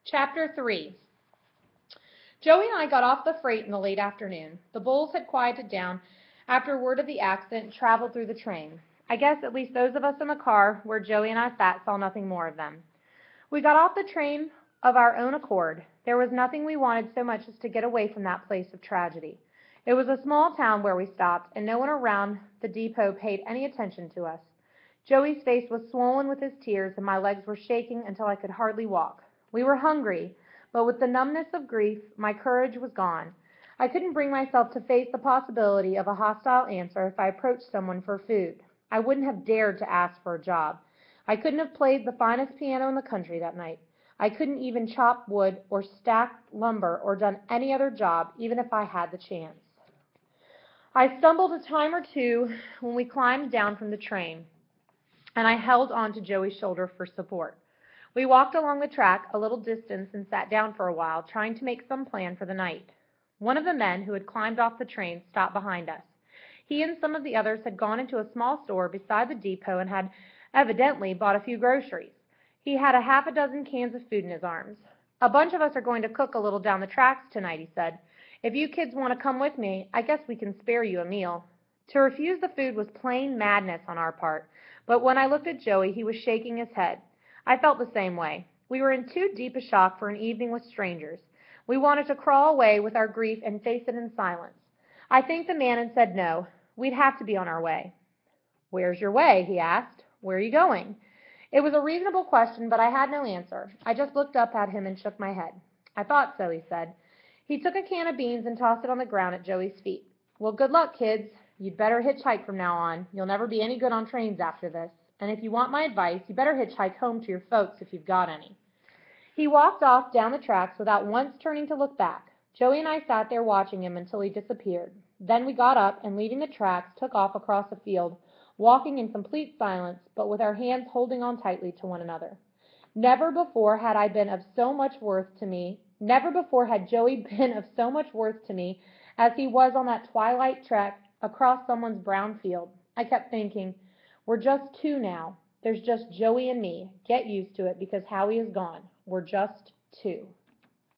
Chapter 3. Joey and I got off the freight in the late afternoon. The bulls had quieted down after word of the accident traveled through the train. I guess at least those of us in the car where Joey and I sat saw nothing more of them. We got off the train of our own accord. There was nothing we wanted so much as to get away from that place of tragedy. It was a small town where we stopped, and no one around the depot paid any attention to us. Joey's face was swollen with his tears, and my legs were shaking until I could hardly walk. We were hungry, but with the numbness of grief, my courage was gone. I couldn't bring myself to face the possibility of a hostile answer if I approached someone for food. I wouldn't have dared to ask for a job. I couldn't have played the finest piano in the country that night. I couldn't even chop wood or stack lumber or done any other job, even if I had the chance. I stumbled a time or two when we climbed down from the train, and I held on to Joey's shoulder for support. We walked along the track a little distance and sat down for a while, trying to make some plan for the night. One of the men who had climbed off the train stopped behind us. He and some of the others had gone into a small store beside the depot and had evidently bought a few groceries. He had a half a dozen cans of food in his arms. "A bunch of us are going to cook a little down the tracks tonight," he said. "If you kids want to come with me, I guess we can spare you a meal." To refuse the food was plain madness on our part, but when I looked at Joey, he was shaking his head. I felt the same way. We were in too deep a shock for an evening with strangers. We wanted to crawl away with our grief and face it in silence. I thanked the man and said no. We'd have to be on our way. "Where's your way?" he asked. "Where are you going?" It was a reasonable question, but I had no answer. I just looked up at him and shook my head. "I thought so," he said. He took a can of beans and tossed it on the ground at Joey's feet. "Well, good luck, kids. You'd better hitchhike from now on. You'll never be any good on trains after this. And if you want my advice, you better hitchhike home to your folks if you've got any." He walked off down the tracks without once turning to look back. Joey and I sat there watching him until he disappeared. Then we got up and, leaving the tracks, took off across the field, walking in complete silence, but with our hands holding on tightly to one another. Never before had I been of so much worth to me. Never before had Joey been of so much worth to me as he was on that twilight trek across someone's brown field. I kept thinking, we're just two now. There's just Joey and me. Get used to it because Howie is gone. We're just two.